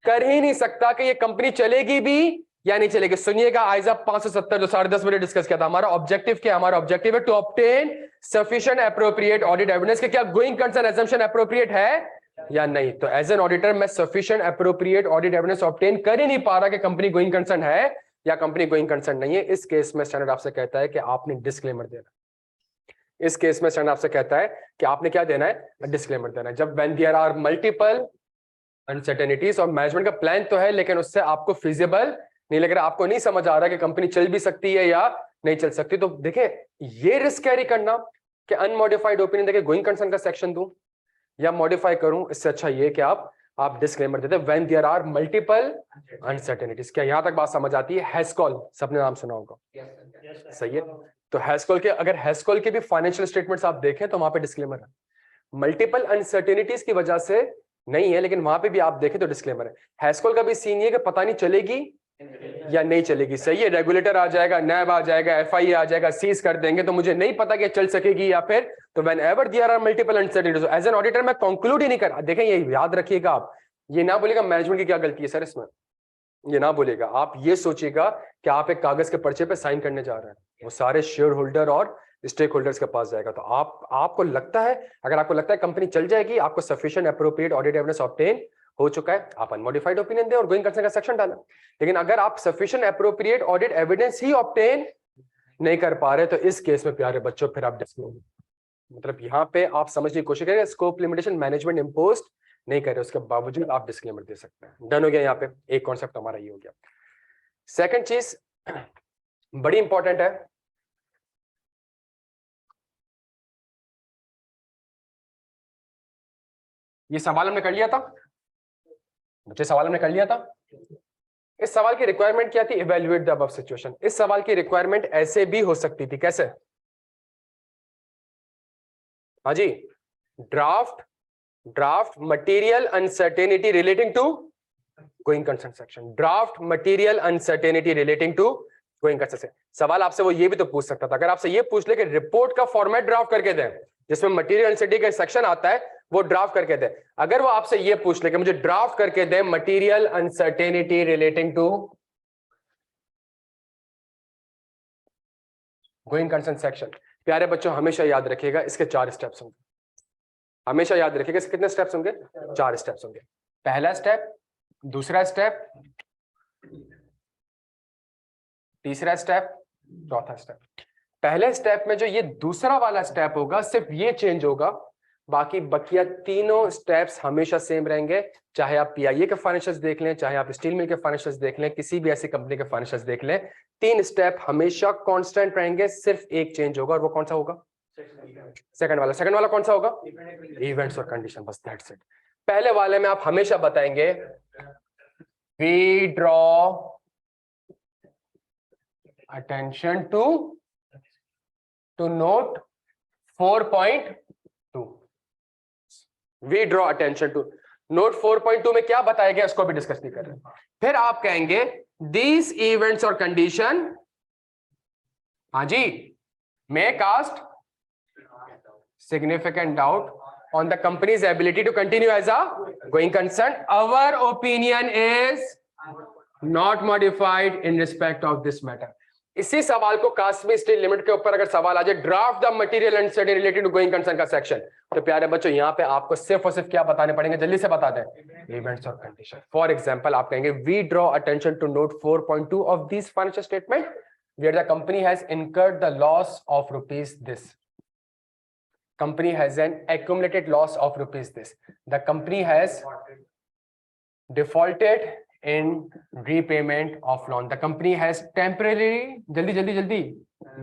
कर ही नहीं सकता कि ये कंपनी चलेगी भी या नहीं चलेगी। सुनिएगा, आइजा 570 जो 10:30 बजे डिस्कस किया था, हमारा ऑब्जेक्टिव क्या, हमारा ऑब्जेक्टिव है to obtain sufficient appropriate audit evidence कि क्या गोइंग कंसर्न एजम्पशन एप्रोप्रिएट है या नहीं। तो एज एन ऑडिटर मैं sufficient appropriate audit evidence obtain कर ही नहीं पा रहा कि कंपनी गोइंग कंसर्न है या कंपनी गोइंग कंसर्न नहीं है। इस केस में स्टैंडर्ड आपसे कहता है कि आपने डिस्क्लेमर देना। इस केस में स्टैंडर्ड आपसे कहता है कि आपने क्या देना है, डिस्क्लेमर देना है। जब when there are multiple uncertainties और मैनेजमेंट का प्लान तो है लेकिन उससे आपको फिजिबल नहीं लग रहा, आपको नहीं समझ आ रहा कि कंपनी चल भी सकती है या नहीं चल सकती, तो देखें ये रिस्क कैरी करना कि अनमॉडिफाइड ओपिनियन देके गोइंग कंसर्न का सेक्शन दूं या मॉडिफाई करूं, इससे अच्छा ये कि आप डिस्क्लेमर देते when there are multiple uncertainties. क्या यहां तक बात समझ आती है? हैस्कॉल सबने नाम सुना होगा, सही है। तो हैस्कॉल के, अगर हैस्कॉल के भी फाइनेंशियल स्टेटमेंट्स आप देखें तो वहां पे डिस्क्लेमर है। मल्टीपल अनसर्टेनिटीज की वजह से नहीं है लेकिन वहां पे भी आप देखें तो डिस्क्लेमर है। हैस्कॉल का भी सीन ये कि पता नहीं चलेगी या नहीं चलेगी, सही है। रेगुलेटर आ जाएगा, नैब आ जाएगा, एफआईए आ जाएगा, सीज कर देंगे तो मुझे नहीं पता कि चल सकेगी या फिर, तो whenever there are multiple uncertainties as an auditor मैं कंक्लूड ही नहीं कर। देखें ये याद रखिएगा, आप ये ना बोलेगा मैनेजमेंट की क्या गलती है सर इसमें, ये ना बोलेगा। आप ये सोचिएगा कि आप एक कागज के पर्चे पे साइन करने जा रहे हैं, वो सारे शेयर होल्डर और स्टेक होल्डर्स के पास जाएगा। तो आपको लगता है, अगर आपको लगता है कंपनी चल जाएगी, आपको sufficient appropriate audit evidence obtain हो चुका है, आप अनमॉडिफाइड ओपिनियन दें और गोइंग कंसर्न का सेक्शन डालें। लेकिन अगर आप सफिशिएंट एप्रोप्रिएट ऑडिट एविडेंस ही ऑब्टेन नहीं कर पा रहे तो इस केस में प्यारे बच्चों फिर आप डिस्क्लोज, मतलब यहां पे आप समझने की कोशिश करें स्कोप लिमिटेशन मैनेजमेंट इंपोज नहीं कर रहे, उसके बावजूद आप डिस्क्लेमर दे सकते हैं। डन हो गया, यहाँ पे एक कॉन्सेप्ट हमारा ये हो गया। सेकंड चीज बड़ी इंपॉर्टेंट है, ये सवाल हमने कर लिया था बच्चे, सवाल हमने कर लिया था। इस सवाल की रिक्वायरमेंट क्या थी? Evaluate the above situation. इस सवाल की रिक्वायरमेंट ऐसे भी हो सकती थी, कैसे? हाँ जी, draft material uncertainty relating to going concern section, draft material uncertainty relating to going concern. सवाल आपसे वो ये भी तो पूछ सकता था, अगर आपसे ये पूछ ले कि रिपोर्ट का फॉर्मेट ड्राफ्ट करके दें जिसमें मटेरियल अनसर्टेनिटी का सेक्शन आता है वो ड्राफ्ट करके दें। अगर वो आपसे ये पूछ ले कि मुझे ड्राफ्ट करके दें material uncertainty relating to going concern section, प्यारे बच्चों हमेशा याद रखिएगा इसके 4 स्टेप्स होंगे। हमेशा याद रखिएगा इसके कितने स्टेप्स होंगे? 4 स्टेप्स होंगे। पहला स्टेप, दूसरा स्टेप, तीसरा स्टेप, चौथा स्टेप। पहले स्टेप में जो ये दूसरा वाला स्टेप होगा सिर्फ ये चेंज होगा, बाकी बकिया तीनों स्टेप्स हमेशा सेम रहेंगे। चाहे आप पीआईए के फाइनेंशियल्स देख लें, चाहे आप स्टील मिल के फाइनेंशियल्स देख लें, किसी भी ऐसी कंपनी के फाइनेंशियल्स देख लें, 3 स्टेप हमेशा कांस्टेंट रहेंगे, सिर्फ एक चेंज होगा और वो कौन सा होगा? सेकंड वाला कौन सा होगा? इवेंट्स और कंडीशन, बस दैट्स इट। पहले वाले में आप हमेशा बताएंगे we draw attention to note 4.2। we draw attention to note 4.2 में क्या बताया गया उसको भी डिस्कस नहीं कर रहे। फिर आप कहेंगे these events और condition, हाँ जी, may cast significant doubt on the company's ability to continue as a going concern. Our opinion is not modified in respect of this matter। इसी सवाल को कास्मी स्टील लिमिट के ऊपर अगर सवाल आ जाए draft the material uncertainty related to going concern का सेक्शन, तो प्यारे बच्चों यहाँ पे आपको सिर्फ और सिर्फ क्या बताने पड़ेंगे? जल्दी से बता दें, इवेंट्स और कंडीशन। फॉर एग्जांपल आप कहेंगे we draw attention to note 4.2 of this financial statement where the company has incurred the loss of rupees this, company has an accumulated loss of rupees this, the company has defaulted in repayment of loan, the company has temporarily jaldi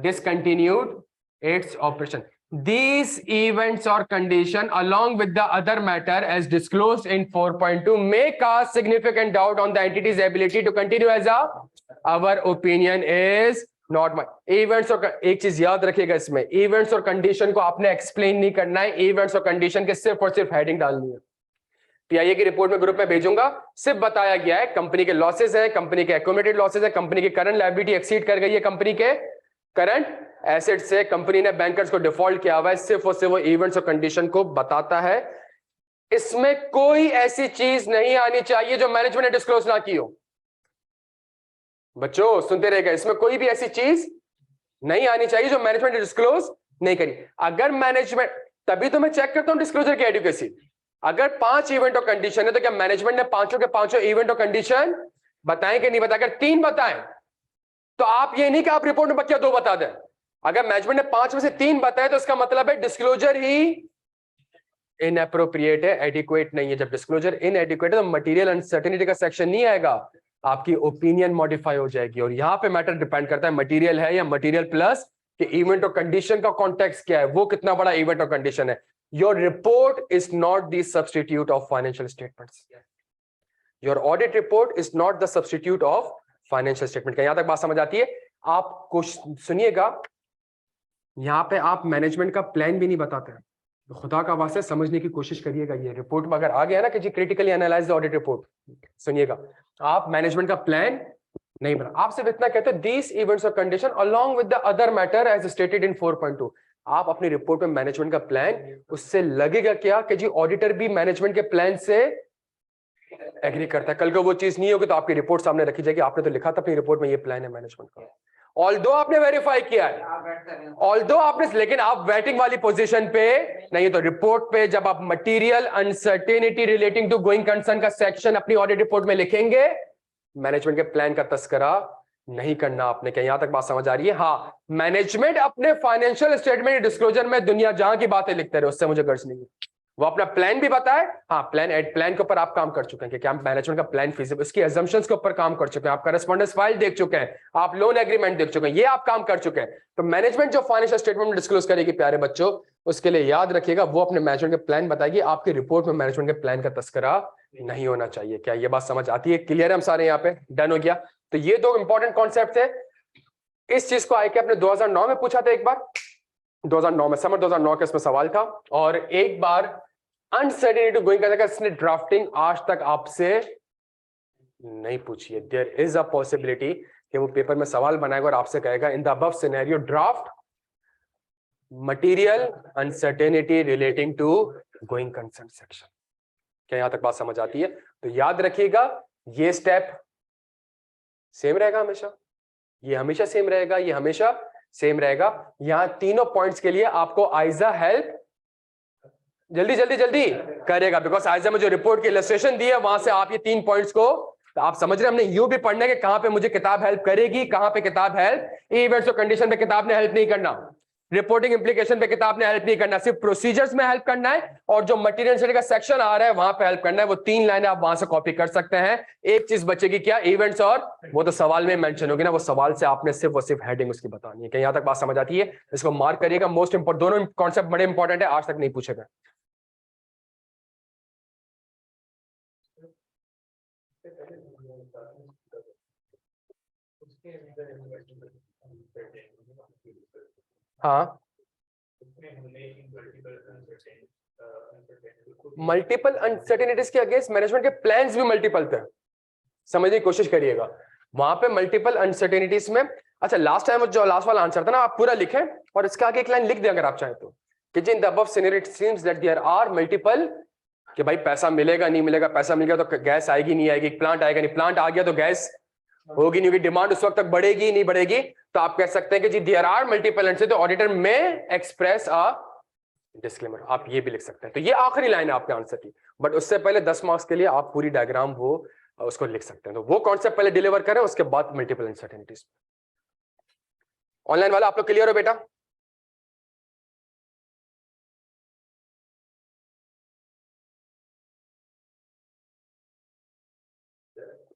discontinued its operation. These events or condition along with the other matter as disclosed in 4.2 may cast significant doubt on the entity's ability to continue as a, our opinion is not my events. और एक चीज याद रखिएगा इसमें, events और condition को आपने explain नहीं करना है, इवेंट्स और कंडीशन के सिर्फ और सिर्फ हेडिंग डालनी है। पीआईए की रिपोर्ट में ग्रुप में भेजूंगा, सिर्फ बताया गया है कंपनी के लॉसेज है, कंपनी के एक्यूमुलेटेड लॉसेज है, कंपनी की करंट लायबिलिटी एक्सीड कर गई है कंपनी के करंट एसेट से, कंपनी ने बैंकर्स को डिफॉल्ट किया हुआ है, सिर्फ और सिर्फ वो इवेंट्स और कंडीशन को बताता है। इसमें कोई ऐसी चीज नहीं आनी चाहिए जो मैनेजमेंट ने डिस्क्लोज ना की हो। बच्चों सुनते रहेगा, इसमें कोई भी ऐसी चीज नहीं आनी चाहिए जो मैनेजमेंट ने डिस्क्लोज नहीं करी। अगर मैनेजमेंट, तभी तो मैं चेक करता हूं डिस्क्लोजर की एडुकेसी। अगर 5 इवेंट और कंडीशन है तो क्या मैनेजमेंट ने पांचों के पांचों इवेंट और कंडीशन बताएं कि नहीं बताएं? अगर 3 बताएं तो आप ये नहीं कि आप रिपोर्ट में बच्चा 2 बता दें। अगर मैनेजमेंट ने 5 में से 3 बताए तो इसका मतलब है डिस्क्लोजर ही इनएप्रोप्रिएट है, एडिक्वेट नहीं है। जब डिस्क्लोजर इनएडिक्वेट है तो मटेरियल अनसर्टेनिटी का सेक्शन नहीं आएगा, आपकी ओपिनियन मॉडिफाई हो जाएगी। और यहां पे मैटर डिपेंड करता है मटेरियल है या मटेरियल प्लस कि इवेंट और कंडीशन का कॉन्टेक्स्ट क्या है, वो कितना बड़ा इवेंट और कंडीशन है। Your report is not the substitute of financial statements. Your audit report is not the substitute of financial statement. यहां तक बात समझ आती है? आप कुछ सुनिएगा, यहां पे आप मैनेजमेंट का प्लान भी नहीं बताते हैं, तो खुदा का वास्ते समझने की कोशिश करिएगा। ये रिपोर्ट में अगर आ गया ना कि जी critically analyse the audit report, सुनिएगा, आप मैनेजमेंट का प्लान नहीं बना, आप सिर्फ इतना कहते हो दीस इवेंट्स और condition along with the other matter as stated in 4.2। आप अपनी रिपोर्ट में मैनेजमेंट का प्लान, उससे लगेगा क्या कि जी ऑडिटर भी मैनेजमेंट के प्लान से एग्री करता है। कल को वो चीज नहीं होगी तो आपकी रिपोर्ट सामने रखी जाएगी, आपने तो लिखा था अपनी रिपोर्ट में ये प्लान है मैनेजमेंट का, ऑल्दो आपने वेरीफाई किया है, ऑल्दो आपने, लेकिन आप वेटिंग वाली पोजीशन पे नहीं। तो रिपोर्ट पे जब आप material uncertainty relating to going concern का सेक्शन अपनी ऑडिट रिपोर्ट में लिखेंगे, मैनेजमेंट के प्लान का तस्करा नहीं करना आपने। क्या यहां तक बात समझ आ रही है? हाँ, मैनेजमेंट अपने फाइनेंशियल स्टेटमेंट डिस्क्लोजर में दुनिया जहां की बातें लिखते रहे, उससे मुझे गर्ज नहीं है। वो अपना प्लान भी बताए, हाँ प्लान के ऊपर आप काम कर चुके हैं कि क्या मैनेजमेंट का प्लान फीजिबल, इसकी अजम्पशंस के ऊपर काम कर चुके हैं, आप करेस्पॉन्डेंस फाइल देख चुके हैं, आप लोन एग्रीमेंट देख चुके हैं, ये आप काम कर चुके हैं। तो मैनेजमेंट जो फाइनेंशियल स्टेटमेंट में डिस्क्लोज करेगी प्यारे बच्चों, उसके लिए याद रखिएगा वो अपने मैनेजमेंट के प्लान बताएगी, आपकी रिपोर्ट में मैनेजमेंट के प्लान का तस्करा नहीं होना चाहिए। क्या ये बात समझ आती है? क्लियर है हम सारे यहाँ पे? डन हो गया? तो ये 2 इंपॉर्टेंट कॉन्सेप्ट थे। इस चीज को आके आपने 2009 में पूछा था एक बार, 2009 में, समर 2009 का इसमें सवाल था। और एक बार अनसर्टेनिटी गोइंग का इसने ड्राफ्टिंग आज तक आपसे नहीं पूछी है। देयर इज अ पॉसिबिलिटी कि वो पेपर में सवाल बनाएगा और आपसे कहेगा in the above scenario draft material uncertainty relating to going concern section. क्या यहां तक बात समझ आती है? तो याद रखिएगा ये स्टेप सेम रहेगा हमेशा, ये हमेशा सेम रहेगा, ये हमेशा सेम रहेगा। यहां तीनों पॉइंट्स के लिए आपको आइजा हेल्प जल्दी जल्दी जल्दी करेगा, बिकॉज आइजा में जो रिपोर्ट की इलस्ट्रेशन दी है वहां से आप ये 3 पॉइंट्स को तो आप समझ रहे हैं। हमने यूं भी पढ़ना है कि कहां पे मुझे किताब हेल्प करेगी, कहां पे किताब हेल्प, इवेंट्स और कंडीशन पे किताब ने हेल्प नहीं करना, रिपोर्टिंग इंप्लीकेशन पे किताब ने हेल्प नहीं करना, सिर्फ प्रोसीजर्स में हेल्प करना है, और जो मटेरियल का सेक्शन आ रहा है वहां पे हेल्प करना है। वो 3 लाइनें आप वहां से कॉपी कर सकते हैं। एक चीज बचेगी क्या? इवेंट्स, और वो तो सवाल में मेंशन होगी ना, वो सवाल से आपने सिर्फ हेडिंग उसकी बतानी है। क्या यहां तक बात समझ आती है? इसको मार्क करिएगा, मोस्ट इंपोर्टेंट, दोनों कॉन्सेप्ट बड़े इंपॉर्टेंट है, आज तक नहीं पूछे गए। हाँ, मल्टीपल अनसर्टेनिटीज के अगेंस्ट मैनेजमेंट के प्लान्स भी मल्टीपल थे, समझने की कोशिश करिएगा। वहां पे मल्टीपल अनसर्टेनिटीज में, अच्छा लास्ट टाइम जो लास्ट वाला आंसर था ना, आप पूरा लिखें और इसका आगे एक लाइन लिख दें अगर आप चाहें तो, कि in the above scenario it seems that there are multiple, कि भाई पैसा मिलेगा नहीं मिलेगा, पैसा मिल गया तो गैस आएगी नहीं आएगी, प्लांट आएगा नहीं, प्लांट आ गया तो गैस होगी नहीं होगी, डिमांड उस वक्त तक बढ़ेगी नहीं बढ़ेगी। तो आप कह सकते हैं कि जी देयर आर मल्टीपल एंड तो ऑडिटर में एक्सप्रेस अ डिस्क्लेमर, आप ये भी लिख सकते हैं। तो ये आखिरी लाइन है आपके आंसर की, बट उससे पहले 10 मार्क्स के लिए आप पूरी डायग्राम वो उसको लिख सकते हैं। तो वो कॉन्सेप्ट पहले डिलीवर करें, उसके बाद मल्टीपल अनसर्टेनिटीज। ऑनलाइन वाला आप लोग क्लियर हो बेटा?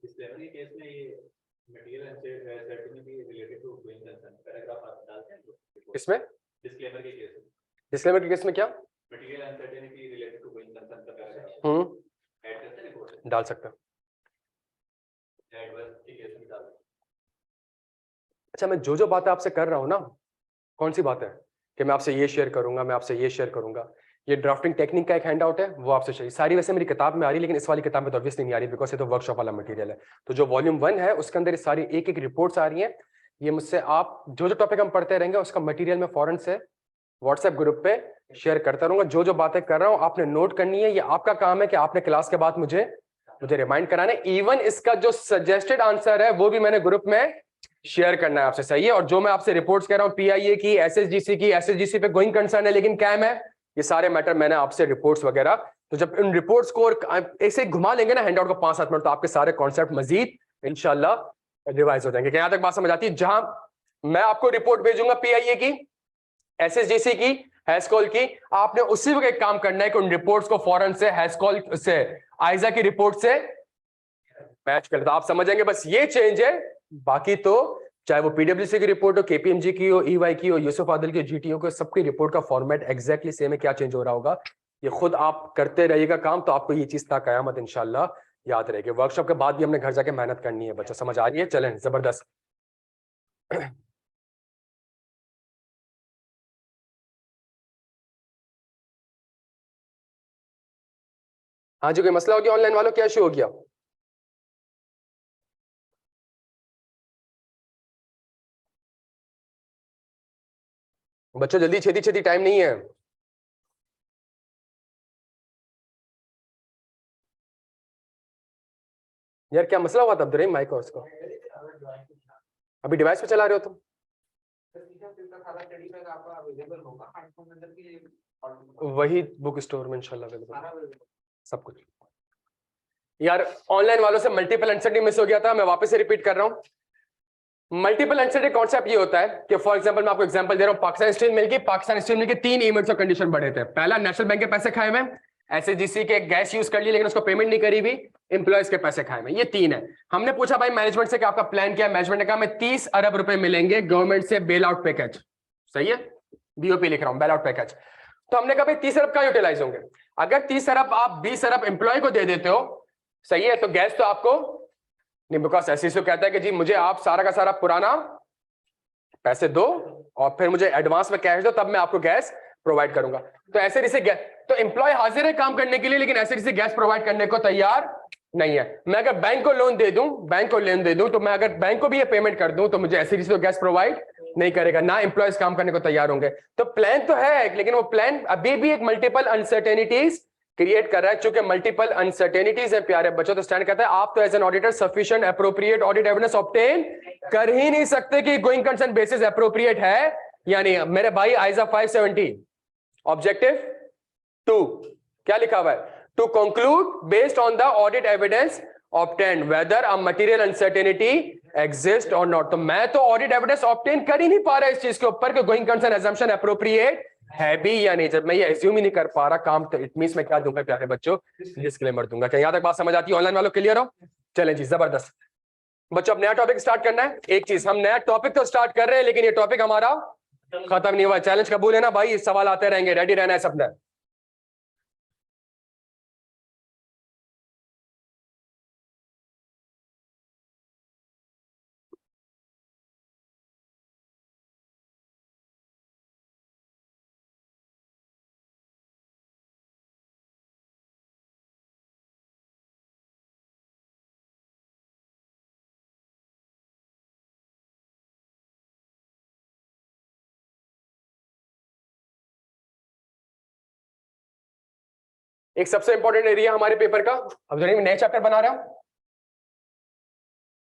डिस्क्लेमर के केस में ये material uncertainty related to going concern paragraph आप डालते हैं इसमें? डिस्क्लेमर के केस में, डिस्क्लेमर के केस में क्या material uncertainty related to going concern का पैराग्राफ ऐड करते हैं रिपोर्ट में? डाल सकते हैं। एडवर्स के केस में डाल। अच्छा, मैं जो बातें आपसे कर रहा हूं ना, कौन सी बात है कि मैं आपसे ये शेयर करूंगा, मैं आपसे ये शेयर करूंगा, ये ड्राफ्टिंग टेक्निक का एक हैंडआउट है, वो आपसे चाहिए। सारी वैसे मेरी किताब में आ रही है, लेकिन इस वाली किताब में तो ऑब्वियसली नहीं आ रही, बिकॉज ये तो वर्कशॉप वाला मटेरियल है। तो जो वॉल्यूम 1 है उसके अंदर ये सारी एक एक रिपोर्ट्स आ रही हैं। ये मुझसे आप जो टॉपिक हम पढ़ते रहेंगे उसका मटेरियल में फौरन से व्हाट्सएप ग्रुप पे शेयर करता रहूंगा। जो जो बातें कर रहा हूं आपने नोट करनी है, ये आपका काम है कि आपने क्लास के बाद मुझे रिमाइंड कराना है। इवन इसका जो सजेस्टेड आंसर है वो भी मैंने ग्रुप में शेयर करना है आपसे, सही है। और जो मैं आपसे रिपोर्ट्स कह रहा हूं पीआईए की, एसएसजीसी की, एसएसजीसी पे गोइंग कंसर्न है लेकिन कैम है, ये सारे मैटर मैंने आपसे रिपोर्ट्स वगैरह, तो जब इन रिपोर्ट्स को ऐसे घुमा लेंगे ना हैंडआउट को 5-7 मिनट, तो आपके सारे कॉन्सेप्ट मजीद इंशाल्लाह रिवाइज हो जाएंगे। क्या यहां तक बात समझ आती है? जहां मैं आपको रिपोर्ट भेजूंगा पीआईए की, एसएसजीसी की, हैस्कॉल की, आपने उसी वक्त एक काम करना है कि उन रिपोर्ट्स को फौरन से हैस्कॉल से, आइजा की रिपोर्ट से मैच कर, तो आप समझेंगे बस ये चेंज है। बाकी तो चाहे वो पीडब्ल्यूसी की रिपोर्ट हो, केपीएमजी की हो, ईवाई की हो, यूसुफ आदिल की, जीटीओ की, सबकी रिपोर्ट का फॉर्मेट एग्जैक्टली सेम है। क्या चेंज हो रहा होगा ये खुद आप करते रहिएगा काम, तो आपको ये चीज ता कयामत इंशाल्लाह याद रहेगी। वर्कशॉप के बाद भी हमने घर जाके मेहनत करनी है बच्चों, समझ आ रही है? चलें, जबरदस्त। हाँ जी, कोई मसला हो गया ऑनलाइन वालों? क्या इशू हो गया? बच्चों जल्दी, छेती छेती, टाइम नहीं है। यार क्या मसला हुआ था अब्दुल माइक और उसको? अभी डिवाइस पे चला रहे हो तुम? वही बुक स्टोर में इंशाल्लाह अवेलेबल सब कुछ। यार ऑनलाइन वालों से मल्टीपल अनसर्टेनिटी मिस हो गया था, मैं वापस से रिपीट कर रहा हूं। मल्टीपल अनसर्टेनिटी कॉन्सेप्ट ये होता है कि फॉर एग्जांपल मैं आपको एग्जांपल दे रहा हूं, पाकिस्तान स्टील मिल की, पाकिस्तान स्टील मिल के 3 इवेंट्स और कंडीशन बढ़े थे। पहला, नेशनल बैंक के पैसे खाए में, एसएचजीसी के गैस यूज कर लिए लेकिन उसको पेमेंट नहीं करी हुई, एम्प्लॉयज के पैसे खाए में, ये 3 है। हमने पूछा भाई मैनेजमेंट से कि आपका प्लान क्या है? मैनेजमेंट ने कहा हमें 30 अरब रुपए मिलेंगे गवर्नमेंट से बेल आउट पैकेज, सही है, बीओपी लिख रहा हूं, बेल आउट पैकेज। तो हमने कहा भाई 30 अरब कहां यूटिलाइज होंगे? अगर 30 अरब आप 20 अरब एम्प्लॉय को दे देते हो, सही है, तो गैस तो आपको नहीं, बिकॉज एसईसी कहता है कि जी मुझे आप सारा का सारा पुराना पैसे दो और फिर मुझे एडवांस में कैश दो, तब मैं आपको गैस प्रोवाइड करूंगा। तो ऐसे रिसे गैस, तो एम्प्लॉय हाजिर है काम करने के लिए लेकिन ऐसे रिसे गैस प्रोवाइड करने को तैयार नहीं है। मैं अगर बैंक को लोन दे दूं, बैंक को लोन दे दूं, तो मैं अगर बैंक को भी ये पेमेंट कर दूं तो मुझे ऐसे रिसे तो गैस प्रोवाइड नहीं करेगा, ना एम्प्लॉयज काम करने को तैयार होंगे। तो प्लान तो है लेकिन वो प्लान अभी भी एक मल्टीपल अनसर्टेनिटीज क्रिएट कर रहा है। चूंकि मल्टीपल अनसर्टेनिटीज है प्यारे बच्चों, तो स्टैंड कहता है आप तो as an auditor sufficient appropriate audit evidence obtain कर ही नहीं सकते कि गोइंग कंसर्न बेसिस एप्रोप्रिएट है या नहीं। मेरे भाई आइजा 570 ऑब्जेक्टिव 2 क्या लिखा हुआ है? To conclude based on the audit evidence obtain whether a material uncertainty exist और नॉट। तो मैं तो ऑडिट एविडेंस ऑब्टेन कर ही नहीं पा रहा इस चीज के ऊपर कि गोइंग कंसर्न एजम्पशन एप्रोप्रिएट है भी या नहीं। जब मैं ये एज्यूम ही नहीं कर पा रहा काम, तो इट मींस मैं क्या दूंगा प्यारे बच्चों? डिस्क्लेमर दूंगा। क्या यहां तक बात समझ आती है? ऑनलाइन वालों क्लियर हो? चलें जी, जबरदस्त बच्चों, अब नया टॉपिक स्टार्ट करना है। एक चीज, हम नया टॉपिक तो स्टार्ट कर रहे हैं लेकिन ये टॉपिक हमारा खत्म नहीं हुआ। चैलेंज कबूल है ना भाई? सवाल आते रहेंगे, रेडी रहना है सबने। एक सबसे इंपॉर्टेंट एरिया हमारे पेपर का, अब जो नए चैप्टर बना रहे हो,